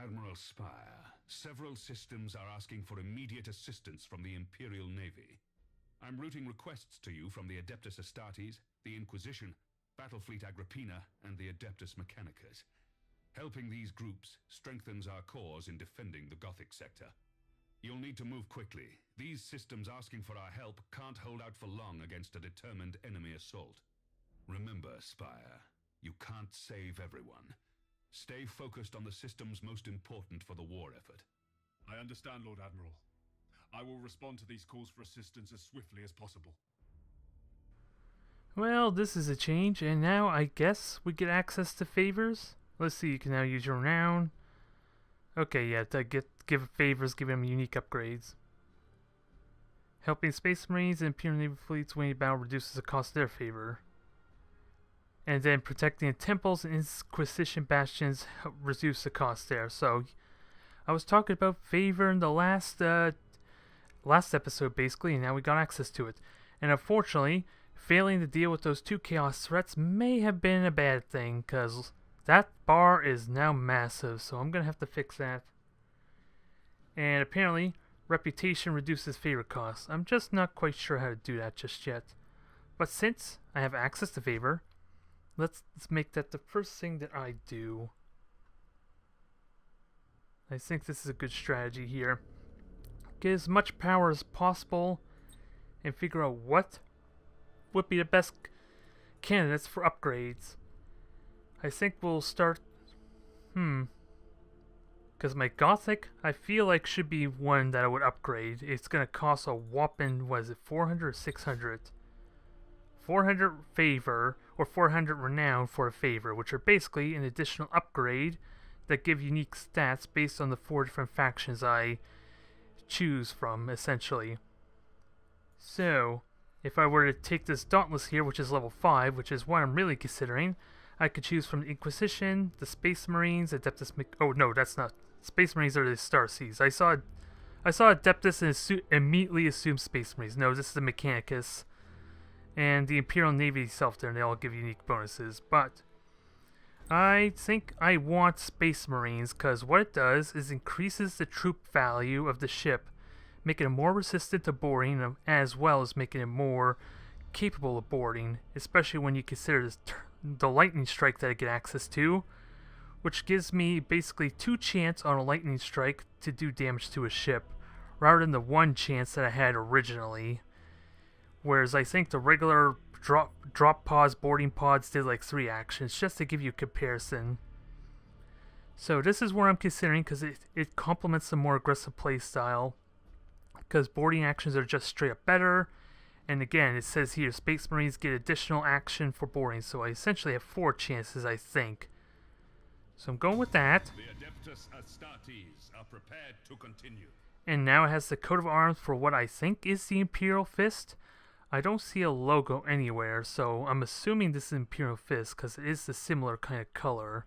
Admiral Spire, several systems are asking for immediate assistance from the Imperial Navy. I'm routing requests to you from the Adeptus Astartes, the Inquisition, BattleFleet Agrippina, and the Adeptus Mechanicus. Helping these groups strengthens our cause in defending the Gothic sector. You'll need to move quickly. These systems asking for our help can't hold out for long against a determined enemy assault. Remember, Spire, you can't save everyone. Stay focused on the systems most important for the war effort. I understand, Lord Admiral. I will respond to these calls for assistance as swiftly as possible. Well, this is a change, and now I guess we get access to favors. Let's see, you can now use your renown. Okay, yeah, to give favors, give them unique upgrades. Helping Space Marines and Imperial Navy fleets winning battle reduces the cost of their favor. And then protecting the temples and Inquisition bastions reduce the cost there. So, I was talking about favor in the last episode, basically, and now we got access to it. And unfortunately, failing to deal with those two chaos threats may have been a bad thing, because that bar is now massive, so I'm going to have to fix that. And apparently, reputation reduces favor costs. I'm just not quite sure how to do that just yet. But since I have access to favor, let's make that the first thing that I do. I think this is a good strategy here. Get as much power as possible and figure out what would be the best candidates for upgrades. I think we'll start... Because my Gothic, I feel like should be one that I would upgrade. It's going to cost a whopping, what is it, 400 or 600? 400 favor, or 400 renown for a favor, which are basically an additional upgrade that give unique stats based on the 4 different factions I choose from, essentially. So, if I were to take this Dauntless here, which is level 5, which is what I'm really considering, I could choose from the Inquisition, the Space Marines, Adeptus oh no, that's not. Space Marines are the Star Seas. I saw Adeptus and immediately assumed Space Marines. No, this is the Mechanicus. And the Imperial Navy itself there, and they all give unique bonuses. But I think I want Space Marines, because what it does is increases the troop value of the ship, making it more resistant to boarding, as well as making it more capable of boarding, especially when you consider the lightning strike that I get access to, which gives me basically 2 chance on a lightning strike to do damage to a ship, rather than the 1 chance that I had originally. Whereas I think the regular drop pods, boarding pods did like 3 actions, just to give you a comparison. So this is where I'm considering, because it complements the more aggressive playstyle, because boarding actions are just straight up better. And again, it says here, Space Marines get additional action for boarding, so I essentially have 4 chances, I think. So I'm going with that. The Adeptus Astartes are prepared to continue. And now it has the coat of arms for what I think is the Imperial Fist. I don't see a logo anywhere, so I'm assuming this is Imperial Fist, because it is the similar kind of color.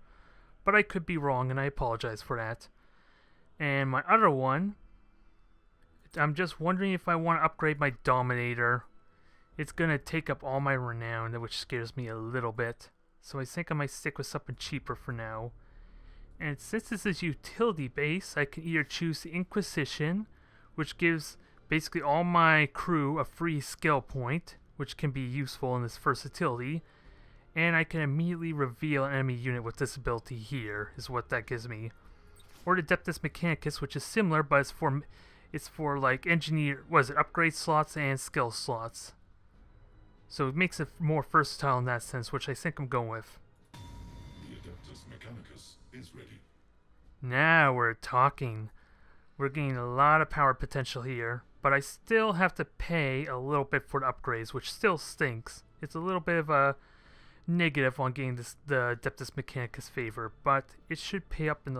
But I could be wrong, and I apologize for that. And my other one, I'm just wondering if I want to upgrade my Dominator. It's going to take up all my renown, which scares me a little bit. So I think I might stick with something cheaper for now. And since this is utility base, I can either choose the Inquisition, which gives basically all my crew a free skill point, which can be useful in this versatility. And I can immediately reveal an enemy unit with this ability here, is what that gives me. Or the Adeptus Mechanicus, which is similar, but it's for like upgrade slots and skill slots. So it makes it more versatile in that sense, which I think I'm going with. The Adeptus Mechanicus is ready. Now we're talking. We're getting a lot of power potential here, but I still have to pay a little bit for the upgrades, which still stinks. It's a little bit of a negative on getting the Adeptus Mechanicus favor, but it should pay off in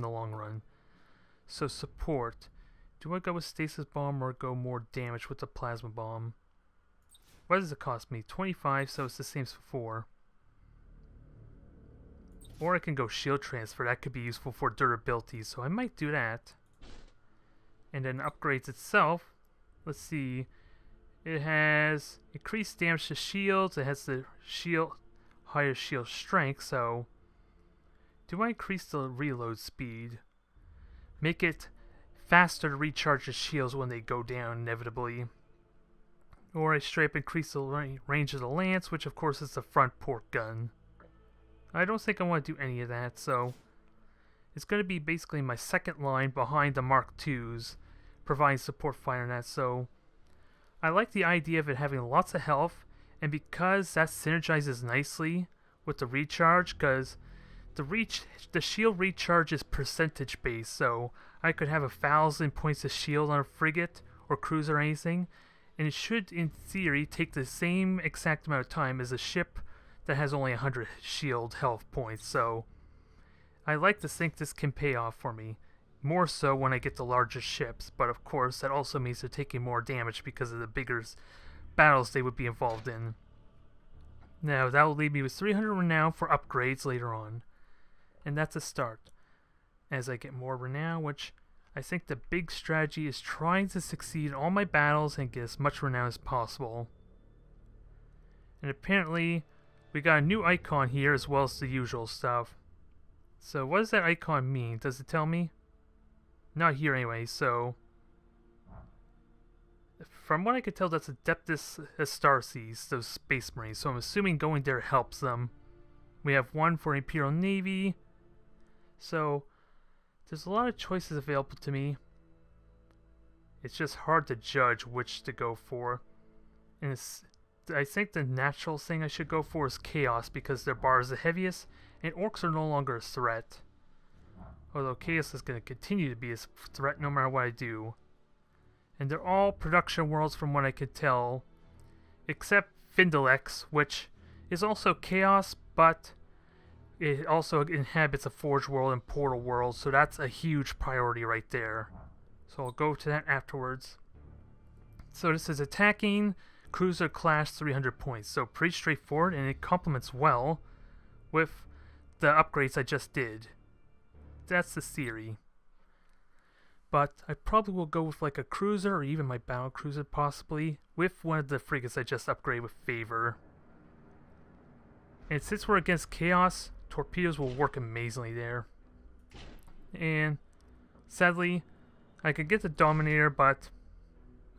the long run. So support. Do I go with Stasis Bomb or go more damage with the Plasma Bomb? What does it cost me? 25, so it's the same as before. Or I can go Shield Transfer. That could be useful for durability, so I might do that. And then upgrades itself. Let's see. It has increased damage to shields. It has the higher shield strength, so Do I increase the reload speed? Make it faster to recharge the shields when they go down inevitably. Or I straight up increase the range of the lance, which of course is the front port gun. I don't think I want to do any of that, so it's going to be basically my second line behind the Mark IIs, providing support fire on that. So I like the idea of it having lots of health, and because that synergizes nicely with the recharge, because the shield recharge is percentage based, so I could have 1,000 points of shield on a frigate or cruiser or anything, and it should, in theory, take the same exact amount of time as a ship that has only 100 shield health points. So I like to think this can pay off for me, more so when I get the larger ships, but of course that also means they're taking more damage because of the bigger battles they would be involved in. Now that will leave me with 300 renown for upgrades later on, and that's a start. As I get more renown, which I think the big strategy is trying to succeed in all my battles and get as much renown as possible. And apparently we got a new icon here as well as the usual stuff. So what does that icon mean? Does it tell me? Not here anyway, so from what I could tell, that's Adeptus Astartes, those space marines, so I'm assuming going there helps them. We have one for Imperial Navy, so there's a lot of choices available to me. It's just hard to judge which to go for. And I think the natural thing I should go for is Chaos, because their bar is the heaviest, and Orcs are no longer a threat. Although Chaos is going to continue to be a threat no matter what I do. And they're all production worlds from what I could tell, except Findalex, which is also Chaos, but it also inhabits a Forge world and Portal world, so that's a huge priority right there. So I'll go to that afterwards. So this is attacking cruiser class 300 points, so pretty straightforward, and it complements well with the upgrades I just did. That's the theory. But I probably will go with like a cruiser or even my battle cruiser possibly, with one of the frigates I just upgraded with favor. And since we're against Chaos, torpedoes will work amazingly there. And sadly, I could get the Dominator, but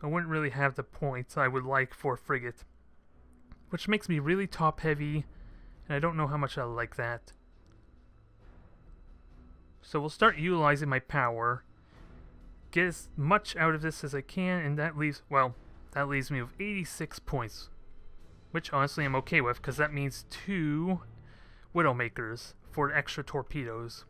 I wouldn't really have the points I would like for a frigate, which makes me really top heavy, and I don't know how much I like that. So we'll start utilizing my power, get as much out of this as I can, and that leaves me with 86 points, which honestly I'm okay with, because that means 2 Widowmakers for extra torpedoes.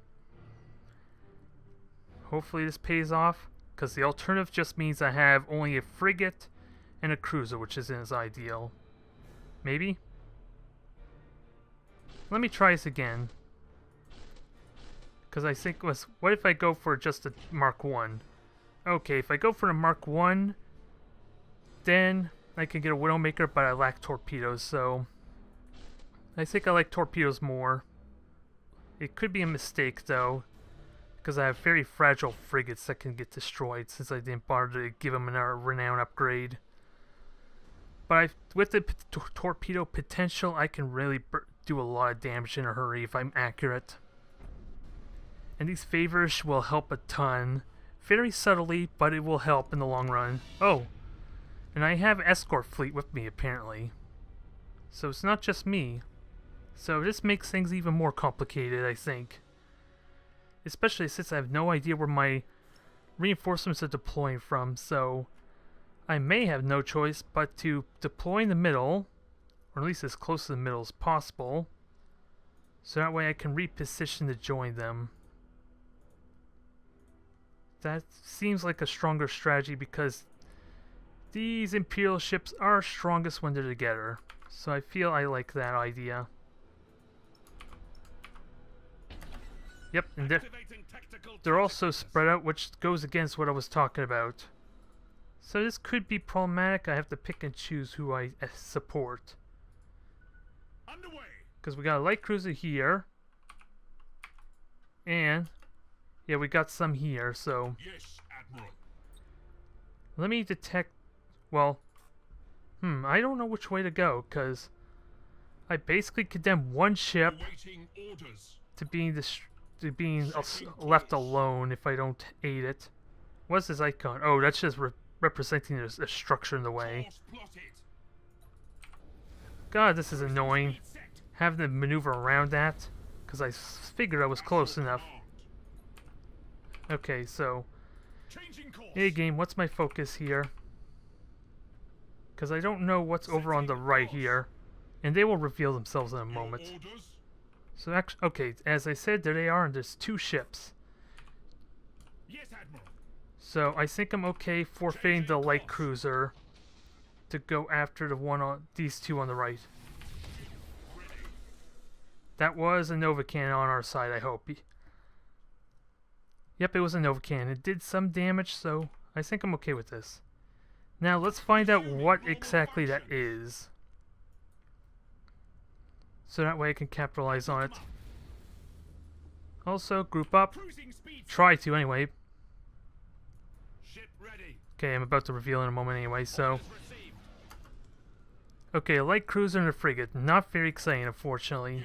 Hopefully this pays off, because the alternative just means I have only a frigate and a cruiser, which isn't as ideal. Maybe? Let me try this again. Because I think, what if I go for just a Mark 1? Okay, if I go for a Mark 1, then I can get a Widowmaker, but I lack torpedoes, so I think I like torpedoes more. It could be a mistake, though, because I have very fragile frigates that can get destroyed since I didn't bother to give them a renown upgrade. But with the torpedo potential, I can really do a lot of damage in a hurry if I'm accurate. And these favors will help a ton. Very subtly, but it will help in the long run. Oh, and I have escort fleet with me apparently. So it's not just me. So this makes things even more complicated, I think. Especially since I have no idea where my reinforcements are deploying from, so I may have no choice but to deploy in the middle, or at least as close to the middle as possible, so that way I can reposition to join them. That seems like a stronger strategy because these Imperial ships are strongest when they're together. So I feel I like that idea. Yep, and they're also spread out, which goes against what I was talking about. So this could be problematic. I have to pick and choose who I support. Because we got a light cruiser here. And yeah, we got some here, so Yes, Admiral. let me detect, well, I don't know which way to go, because I basically condemned one ship Awaiting orders. to being left alone if I don't aid it. What's this icon? Oh, that's just representing a structure in the way. God, this is annoying. Having to maneuver around that, because I figured I was close enough. Okay, so... Hey game, what's my focus here? Because I don't know what's over on the right here. And they will reveal themselves in a moment. So actually, okay, as I said, there they are, and there's 2 ships. So I think I'm okay forfeiting the light cruiser to go after the one on these 2 on the right. That was a Nova Cannon on our side, I hope. Yep, it was a Nova Cannon. It did some damage, so I think I'm okay with this. Now let's find out what exactly that is. So that way I can capitalize on it. Also, group up. Try to, anyway. Okay, I'm about to reveal in a moment anyway, so... Okay, a light cruiser and a frigate. Not very exciting, unfortunately.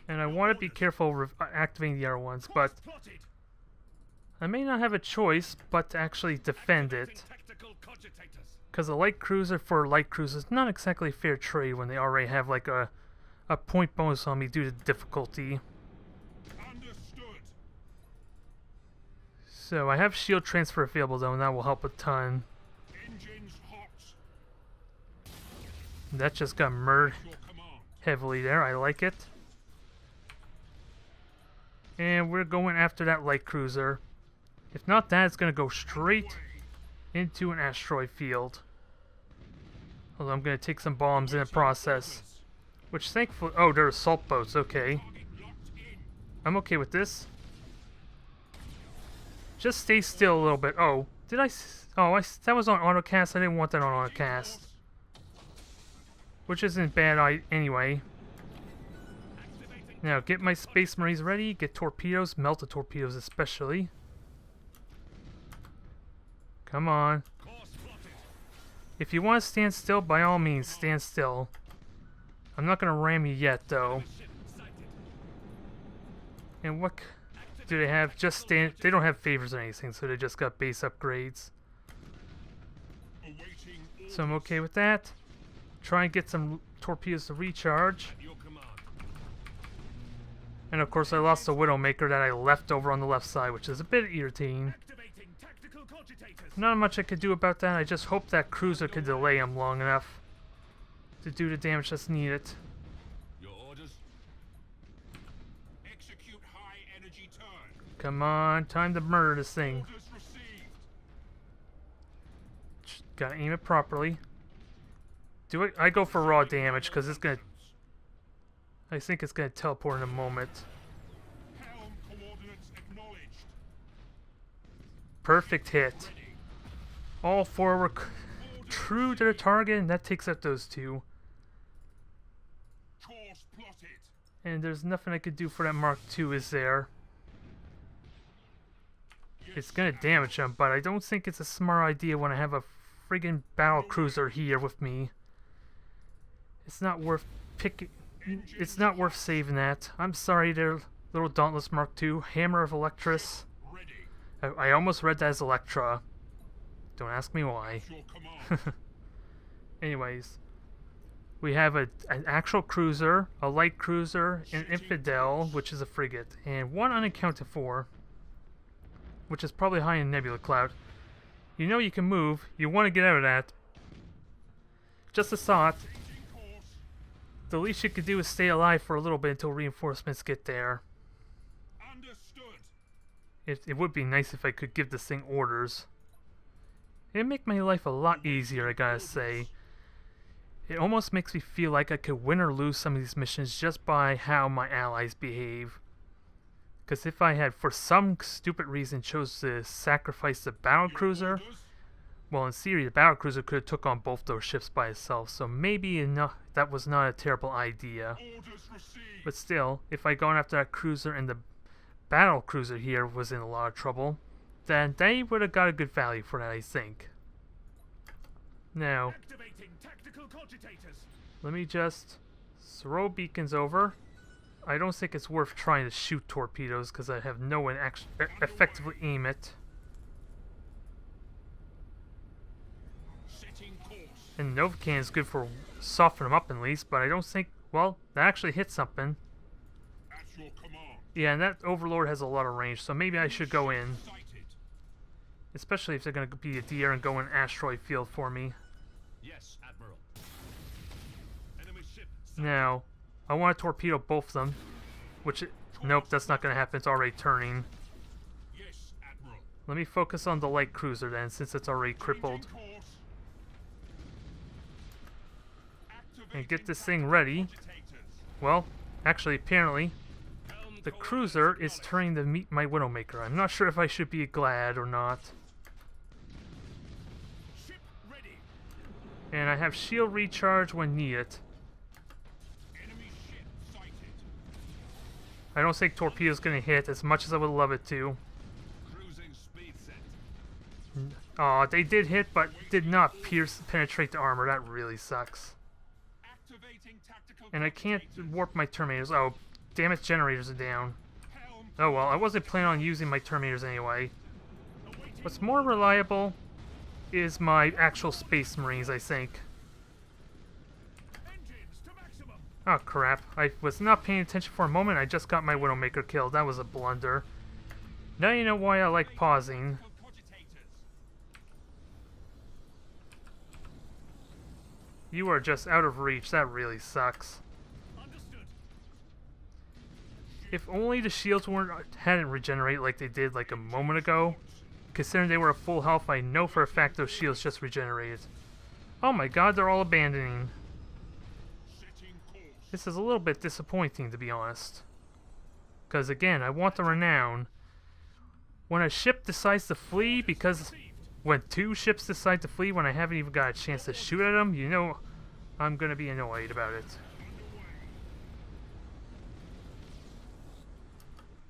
And I want to be careful activating the other ones, but... I may not have a choice but to actually defend it. Because a light cruiser for a light cruiser is not exactly fair trade when they already have like a point bonus on me due to difficulty. So I have shield transfer available though, and that will help a ton. That just got murdered heavily there. I like it. And we're going after that light cruiser. If not that, it's going to go straight into an asteroid field. Although I'm going to take some bombs in the process. Which thankfully... Oh, they're assault boats. Okay. I'm okay with this. Just stay still a little bit. Oh, did I... Oh, that was on autocast. I didn't want that on autocast. Which isn't bad anyway. Now, get my Space Marines ready. Get torpedoes. Melt the torpedoes especially. Come on. If you want to stand still, by all means, stand still. I'm not going to ram you yet, though. And what do they have? Just stand... They don't have favors or anything, so they just got base upgrades. So I'm okay with that. Try and get some torpedoes to recharge. And of course I lost the Widowmaker that I left over on the left side, which is a bit irritating. Not much I could do about that. I just hope that cruiser could delay him long enough to do the damage that's needed. Your orders. Execute high energy turn. Come on, time to murder this thing. Gotta aim it properly. Do it. I go for raw damage because it's gonna... I think it's gonna teleport in a moment. Helm coordinates acknowledged. Perfect hit. All 4 were true to their target, and that takes out those 2. Course plotted. And there's nothing I could do for that Mark II, is there? It's gonna damage them, but I don't think it's a smart idea when I have a friggin' battle cruiser here with me. It's not worth picking. It's not worth saving that. I'm sorry there, little Dauntless Mark II. Hammer of Electris. I almost read that as Electra. Don't ask me why. Anyways. We have an actual cruiser, a light cruiser, an Infidel, which is a frigate, and 1 unaccounted for, which is probably high in Nebula Cloud. You know you can move. You want to get out of that. Just a thought. The least you could do is stay alive for a little bit until reinforcements get there. It would be nice if I could give this thing orders. It'd make my life a lot easier, I gotta say. It almost makes me feel like I could win or lose some of these missions just by how my allies behave. Because if I had, for some stupid reason, chose to sacrifice the battlecruiser, well, in theory, the battlecruiser could have took on both those ships by itself, so maybe that was not a terrible idea. But still, if I'd gone after that cruiser and the battlecruiser here was in a lot of trouble, then they would have got a good value for that, I think. Now, let me just Throw beacons over. I don't think it's worth trying to shoot torpedoes because I have no one effectively aim it. And Novacan is good for softening them up at least, but I don't think, well, that actually hit something. Yeah, and that Overlord has a lot of range, so maybe I should go in. Especially if they're going to be a deer and go in asteroid field for me. Yes, Admiral. Enemy ship. Now, I want to torpedo both of them. Which, nope, that's not going to happen. It's already turning. Yes, Admiral. Let me focus on the light cruiser then, since it's already crippled. And get this thing ready. Well, actually, apparently, the cruiser is turning to meet my Widowmaker. I'm not sure if I should be glad or not. And I have shield recharge when needed. I don't think torpedo's gonna hit as much as I would love it to. Aw, they did hit, but did not penetrate the armor. That really sucks. And I can't warp my Terminators. Oh, damn it, generators are down. Oh well, I wasn't planning on using my Terminators anyway. What's more reliable is my actual Space Marines, I think. Oh crap, I was not paying attention for a moment. I just got my Widowmaker killed. That was a blunder. Now you know why I like pausing. You are just out of reach. That really sucks. If only the shields hadn't regenerated like they did like a moment ago. Considering they were at full health, I know for a fact those shields just regenerated. Oh my god, they're all abandoning. This is a little bit disappointing, to be honest. Because again, I want the renown. When a ship decides to flee, because when two ships decide to flee when I haven't even got a chance to shoot at them, you know I'm going to be annoyed about it.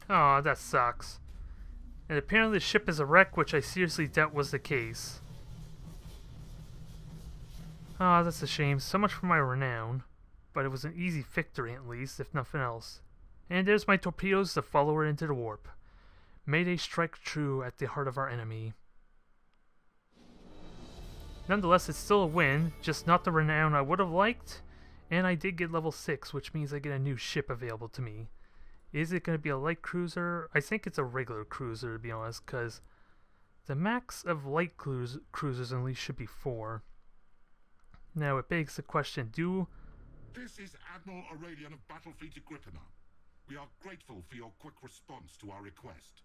Aw, that sucks. And apparently the ship is a wreck, which I seriously doubt was the case. Ah, that's a shame. So much for my renown. But it was an easy victory at least, if nothing else. And there's my torpedoes to follow her into the warp. May they strike true at the heart of our enemy. Nonetheless, it's still a win, just not the renown I would have liked. And I did get level 6, which means I get a new ship available to me. Is it going to be a light cruiser? I think it's a regular cruiser, to be honest, because the max of light cruisers at least should be 4. Now, it begs the question, This is Admiral Aurelian of BattleFleet Agrippina. We are grateful for your quick response to our request.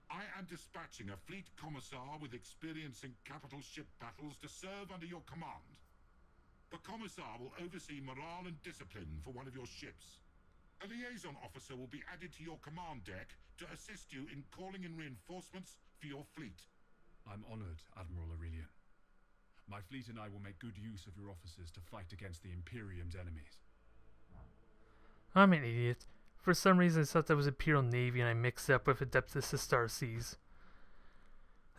I am dispatching a fleet commissar with experience in capital ship battles to serve under your command. The commissar will oversee morale and discipline for one of your ships. A liaison officer will be added to your command deck to assist you in calling in reinforcements for your fleet. I'm honored, Admiral Aurelian. My fleet and I will make good use of your officers to fight against the Imperium's enemies. I'm an idiot. For some reason I thought that was Imperial Navy and I mixed it up with Adeptus Astartes.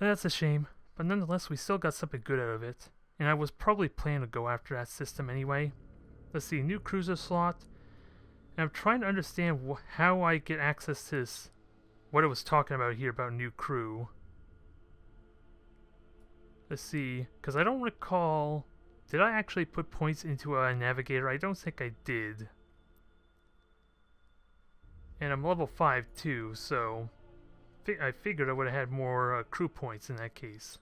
That's a shame, but nonetheless we still got something good out of it. And I was probably planning to go after that system anyway. Let's see, new cruiser slot. And I'm trying to understand how I get access to this, what it was talking about here about new crew. Let's see, because I don't recall, did I actually put points into a navigator? I don't think I did. And I'm level 5 too, so I figured I would have had more crew points in that case.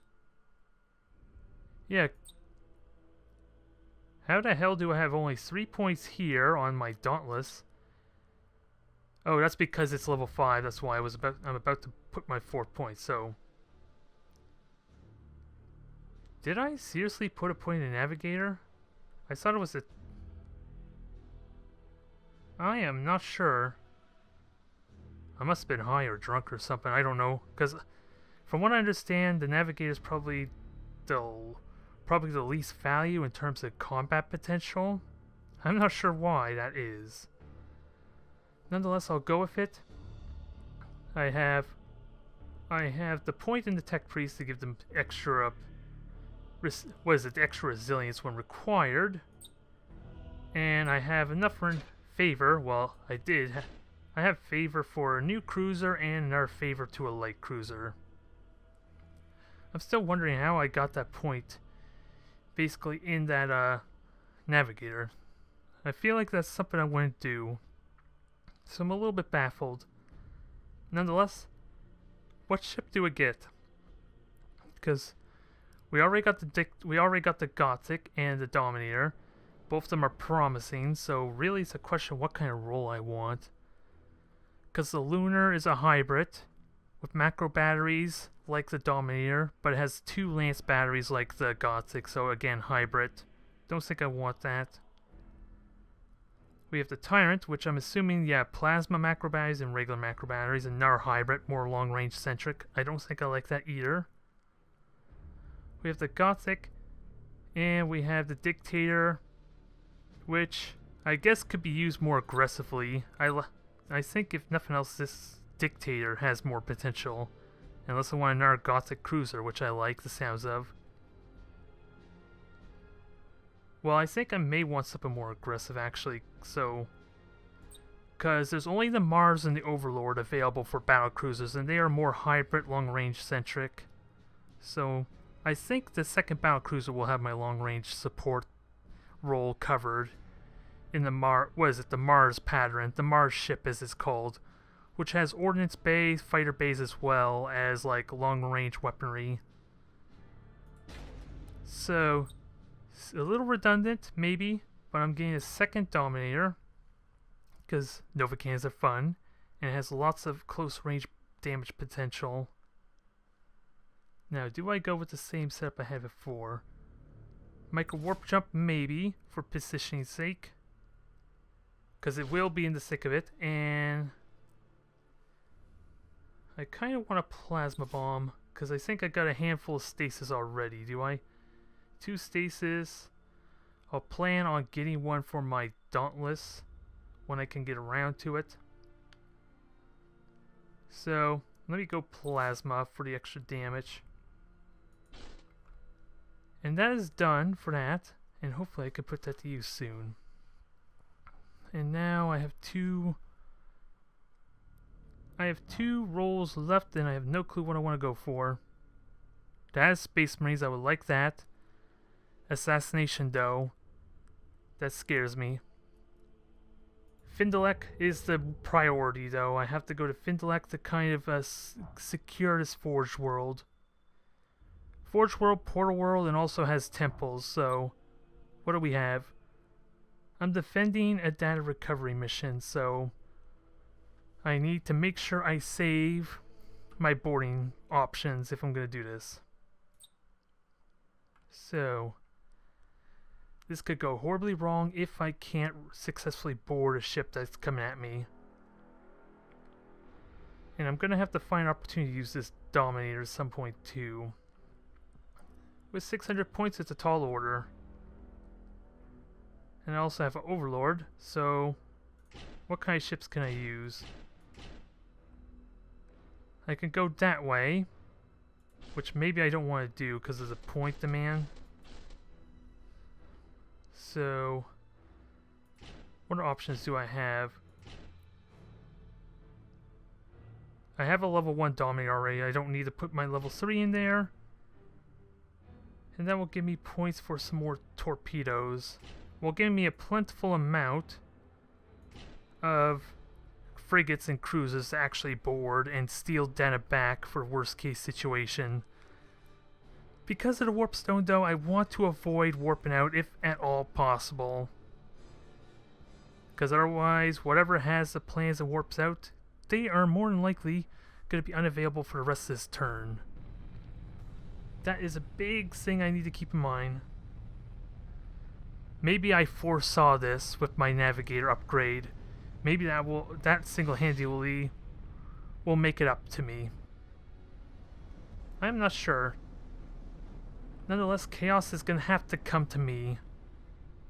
Yeah. How the hell do I have only 3 points here on my Dauntless? Oh, that's because it's level 5. That's why I'm about to put my 4 points. So, did I seriously put a point in Navigator? I thought it was a... I am not sure. I must have been high or drunk or something. I don't know. Because from what I understand, the Navigator is probably the least value in terms of combat potential. I'm not sure why that is. Nonetheless, I'll go with it. I have the point in the Tech Priest to give them extra, extra resilience when required. And I have enough favor, well, I have favor for a new cruiser and another favor to a light cruiser. I'm still wondering how I got that point, basically in that navigator. I feel like that's something I wouldn't do, so I'm a little bit baffled. Nonetheless, what ship do we get? Because we already got the Gothic and the Dominator. Both of them are promising, so really it's a question of what kind of role I want. Because the Lunar is a hybrid with macro batteries like the Dominator, but it has 2 lance batteries like the Gothic, so again, hybrid. Don't think I want that. We have the Tyrant, which I'm assuming, yeah, plasma macro batteries and regular macro batteries, and another hybrid, more long-range centric. I don't think I like that either. We have the Gothic, and we have the Dictator, which I guess could be used more aggressively. I think if nothing else, this Dictator has more potential. Unless I want another Gothic cruiser, which I like the sounds of. Well, I think I may want something more aggressive actually, so... Because there's only the Mars and the Overlord available for battle cruisers, and they are more hybrid, long-range centric. So, I think the second battle cruiser will have my long-range support role covered in the the Mars pattern, the Mars ship as it's called, which has ordnance bays, fighter bays as well as like long-range weaponry. So, it's a little redundant maybe, but I'm getting a second Dominator because Nova cannons are fun and it has lots of close-range damage potential. Now, do I go with the same setup I had before? Micro warp jump, maybe, for positioning's sake. Because it will be in the thick of it, and... I kind of want a plasma bomb, because I think I got a handful of stasis already, do I? 2 stasis. I'll plan on getting one for my Dauntless, when I can get around to it. So, let me go plasma for the extra damage. And that is done for that, and hopefully I can put that to use soon. And now I have two roles left, and I have no clue what I want to go for. That is Space Marines, I would like that. Assassination though, that scares me. Findalek is the priority though. I have to go to Findalek to kind of secure this Forge World. Forge World, Portal World, and also has temples, so what do we have? I'm defending a data recovery mission, so I need to make sure I save my boarding options if I'm going to do this. So, this could go horribly wrong if I can't successfully board a ship that's coming at me. And I'm going to have to find an opportunity to use this Dominator at some point too. With 600 points, it's a tall order. And I also have an Overlord, so what kind of ships can I use? I can go that way, which maybe I don't want to do because there's a point demand. So, what options do I have? I have a level 1 Dominator already. I don't need to put my level 3 in there. And that will give me points for some more torpedoes. Will give me a plentiful amount of frigates and cruisers to actually board and steal data back for worst case situation. Because of the warp stone though, I want to avoid warping out if at all possible. Because otherwise, whatever has the plans and warps out, they are more than likely going to be unavailable for the rest of this turn. That is a big thing I need to keep in mind. Maybe I foresaw this with my navigator upgrade. Maybe that single-handedly will make it up to me. I'm not sure. Nonetheless, chaos is going to have to come to me.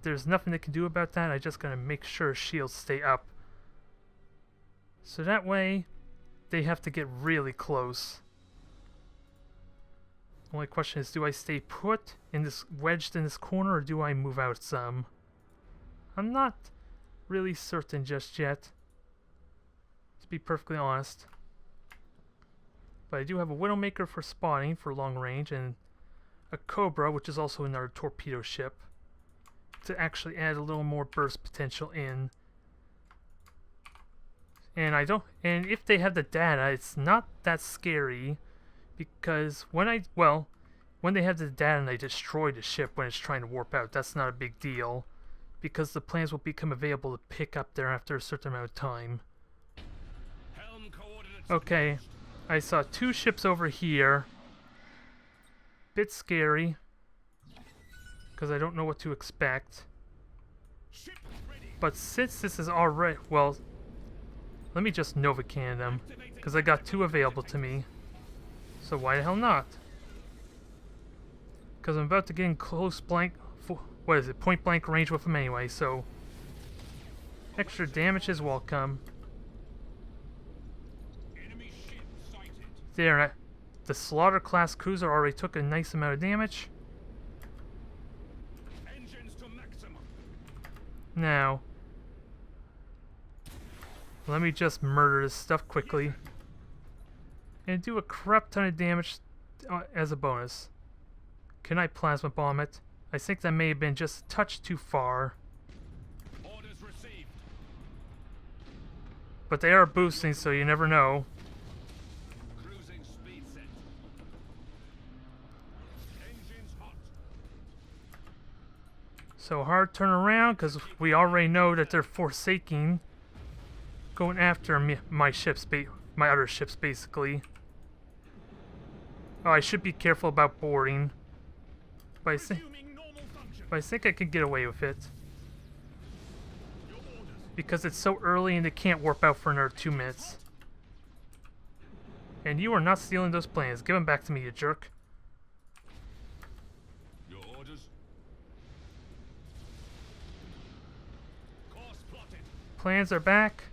There's nothing they can do about that. I just got to make sure shields stay up. So that way, they have to get really close. Only question is, do I stay put in this wedged in this corner, or do I move out some? I'm not really certain just yet, to be perfectly honest. But I do have a Widowmaker for spotting for long range, and a Cobra, which is also another torpedo ship, to actually add a little more burst potential in. And if they have the data, it's not that scary, because when they have the data and they destroy the ship when it's trying to warp out, that's not a big deal, because the plans will become available to pick up there after a certain amount of time. Okay, I saw 2 ships over here. Bit scary, because I don't know what to expect. But since this is already, well, let me just Nova Cannon them, because I got 2 available to me. So why the hell not? Because I'm about to get in close blank, point blank range with them anyway, so extra damage is welcome. There, the Slaughter class cruiser already took a nice amount of damage. Now, let me just murder this stuff quickly and do a crap ton of damage as a bonus. Can I plasma bomb it? I think that may have been just a touch too far. Orders received. But they are boosting, so you never know. Cruising speed set. Engines hot. So hard turn around, because we already know that they're forsaking, going after my ships, my other ships, basically. Oh, I should be careful about boarding, but I think I could get away with it, because it's so early and they can't warp out for another 2 minutes. And you are not stealing those plans. Give them back to me, you jerk. Your orders. Course plotted. Plans are back.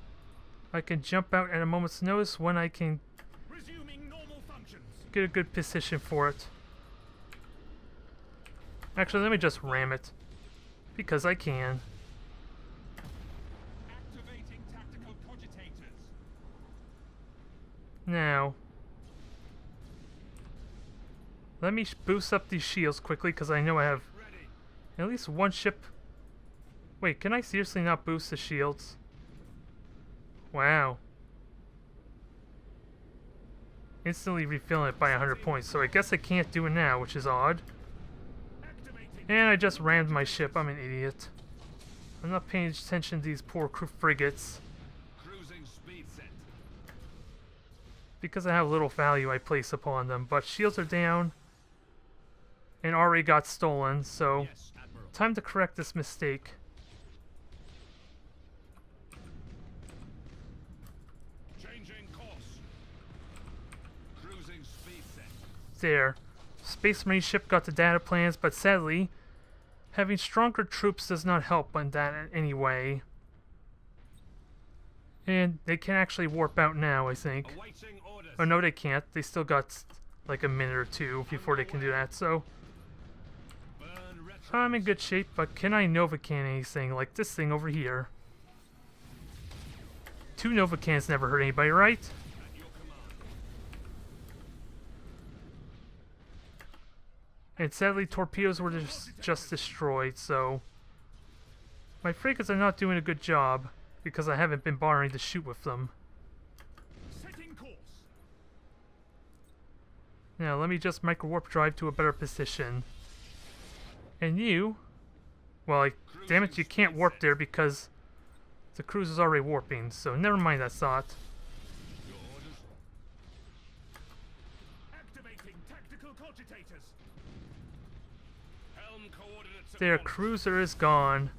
I can jump out at a moment's notice when I can Resuming normal functions. get a good position for it. Actually, let me just ram it, because I can. Activating tactical cogitators. Now, let me boost up these shields quickly, because I know I have Ready. at least 1 ship. Wait, can I seriously not boost the shields? Wow. Instantly refilling it by 100 points, so I guess I can't do it now, which is odd. Activating. And I just rammed my ship. I'm an idiot. I'm not paying attention to these poor crew frigates, Cruising speed set. because I have little value I place upon them. But shields are down and already got stolen, so Yes, Admiral. time to correct this mistake. Changing course. Cruising speed set. There. Space Marine ship got the data plans, but sadly, having stronger troops does not help on that in any way. And they can actually warp out now, I think. Awaiting orders. Oh no, they can't. They still got like a minute or 2 before they can do that, so Burn retro. I'm in good shape, but can I Nova Cannon anything like this thing over here? 2 Nova Cannons never hurt anybody, right? At your command. And sadly, torpedoes were just destroyed, so my frigates are not doing a good job, because I haven't been bothering to shoot with them. Setting course. Now, let me just micro-warp drive to a better position. And you... Well, damn it, you can't warp there because the cruise is already warping, so never mind that thought. Your orders. Activating tactical cogitators. Helm coordinates. at Their once. cruiser is gone.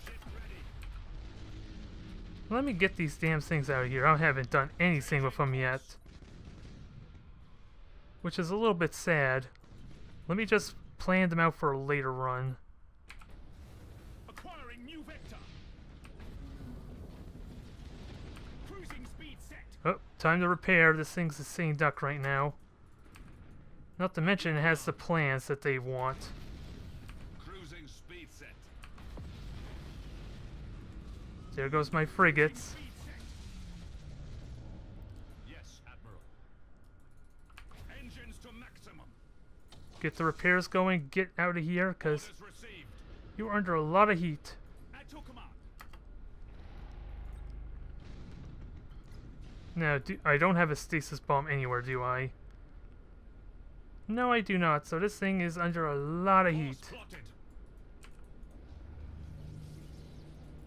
Ship ready. Let me get these damn things out of here. I haven't done anything with them yet, which is a little bit sad. Let me just plan them out for a later run. Acquiring new vector. Cruising speed set. Oh, time to repair. This thing's a sitting duck right now. Not to mention it has the plans that they want. Cruising speed set. There goes my frigates. Speed set. Yes, Admiral. Engines to maximum. Get the repairs going. Get out of here, because Orders received. you're under a lot of heat. At your command. Now, I don't have a stasis bomb anywhere, do I? No, I do not. So this thing is under a lot of Course heat. plotted.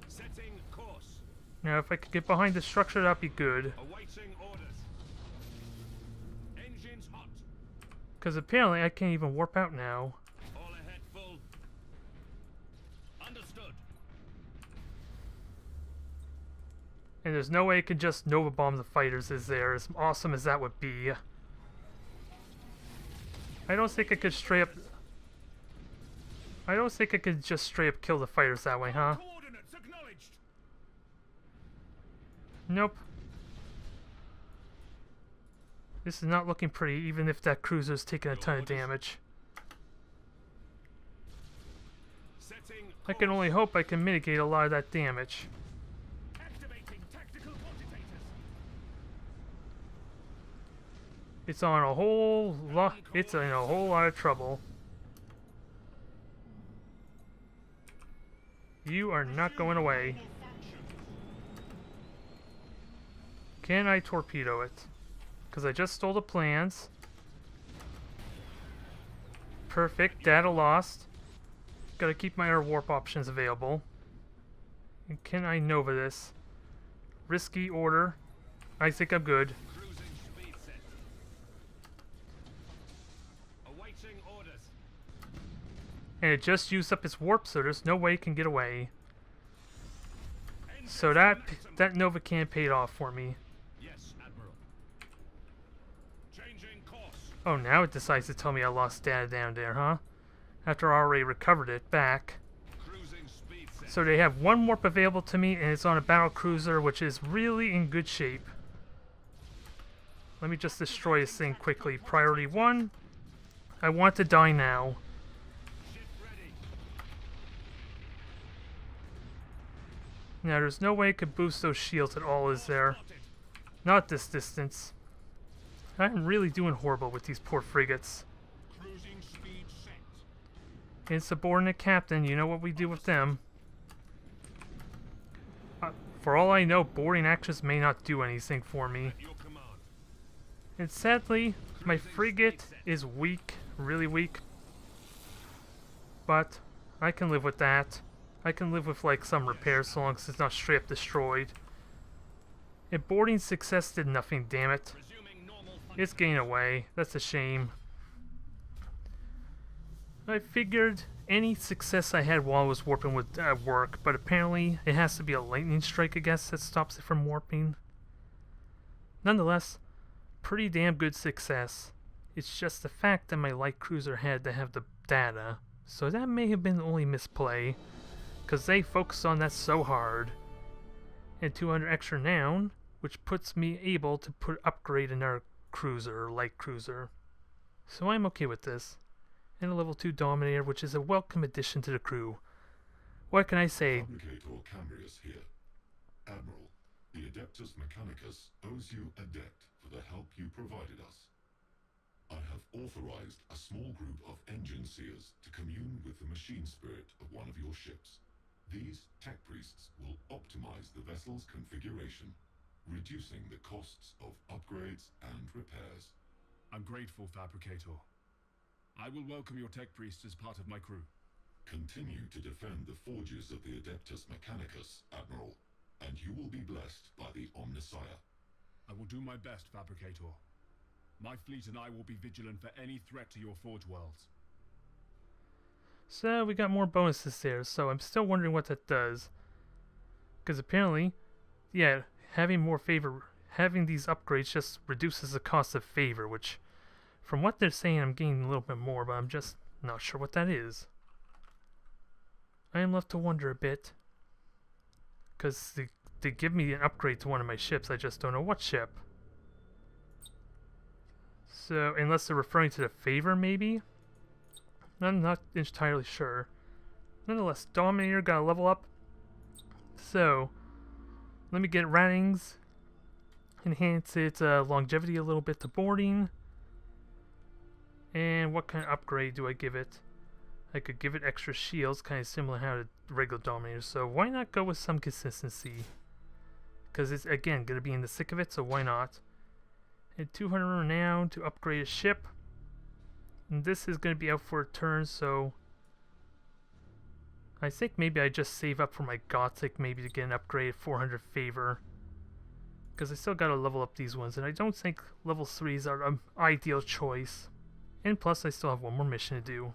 Setting course. Now, if I could get behind the structure, that'd be good. Awaiting orders. Engines hot. Because apparently I can't even warp out now. All ahead full. Understood. And there's no way it could just Nova Bomb the fighters, is there? As awesome as that would be. I don't think I could straight up... I don't think I could just straight up kill the fighters that way, huh? Coordinates acknowledged. Nope. This is not looking pretty, even if that cruiser's taking a ton of damage. Setting I can only hope I can mitigate a lot of that damage. activating tactical quantitators. It's on a whole lot. It's in a whole lot of trouble. You are not going away. Can I torpedo it? Because I just stole the plans. Perfect. Data lost. Gotta keep my air warp options available. And can I Nova this? Risky order. I think I'm good. Cruising speed set. Awaiting orders. And it just used up its warp, so there's no way it can get away. Engines So to that maximum. Nova can paid off for me. Yes, Admiral. Changing course. Oh, now it decides to tell me I lost data down there, huh? After I already recovered it back. Cruising speed set. So they have one warp available to me, and it's on a battle cruiser, which is really in good shape. Let me just destroy this thing quickly. Priority 1. I want to die now. Ship ready. Now, there's no way it could boost those shields at all, is there? Plotted. Not at this distance. I'm really doing horrible with these poor frigates. Cruising speed set. Insubordinate captain, you know what we do with them. For all I know, boarding actions may not do anything for me. At your command. And sadly, my frigate is weak, really weak. But I can live with that. I can live with like some repairs so long as it's not straight up destroyed. And boarding success did nothing, damn it. Resuming normal It's getting away. That's a shame. I figured any success I had while I was warping would work, but apparently it has to be a lightning strike, I guess, that stops it from warping. Nonetheless, pretty damn good success. It's just the fact that my light cruiser had to have the data, so that may have been the only misplay, because they focused on that so hard. And 200 extra now, which puts me able to upgrade another cruiser, or light cruiser. So I'm okay with this. And a level 2 Dominator, which is a welcome addition to the crew. What can I say? Fabricator Cambrius here. Admiral, the Adeptus Mechanicus owes you a debt for the help you provided us. I have authorized a small group of engine seers to commune with the machine spirit of one of your ships. These tech priests will optimize the vessel's configuration, reducing the costs of upgrades and repairs. I'm grateful, Fabricator. I will welcome your tech priest as part of my crew. Continue to defend the forges of the Adeptus Mechanicus, Admiral, and you will be blessed by the Omnissiah. I will do my best, Fabricator. My fleet and I will be vigilant for any threat to your forge worlds. So we got more bonuses there, so I'm still wondering what that does. Because apparently, yeah, having these upgrades just reduces the cost of favor, which, from what they're saying, I'm getting a little bit more, but I'm just not sure what that is. I am left to wonder a bit. Because they give me an upgrade to one of my ships, I just don't know what ship. So, unless they're referring to the favor, maybe? I'm not entirely sure. Nonetheless, Dominator got a level up. So, Let me get ratings. Enhance its longevity a little bit to boarding. And what kind of upgrade do I give it? I could give it extra shields, kind of similar how to regular Dominators. So why not go with some consistency? Because it's, again, going to be in the thick of it, so why not? And 200 renown to upgrade a ship. And this is going to be out for a turn, so I think maybe I just save up for my Gothic, maybe to get an upgrade, 400 favor. Because I still got to level up these ones, and I don't think level 3s are an ideal choice. And plus, I still have one more mission to do.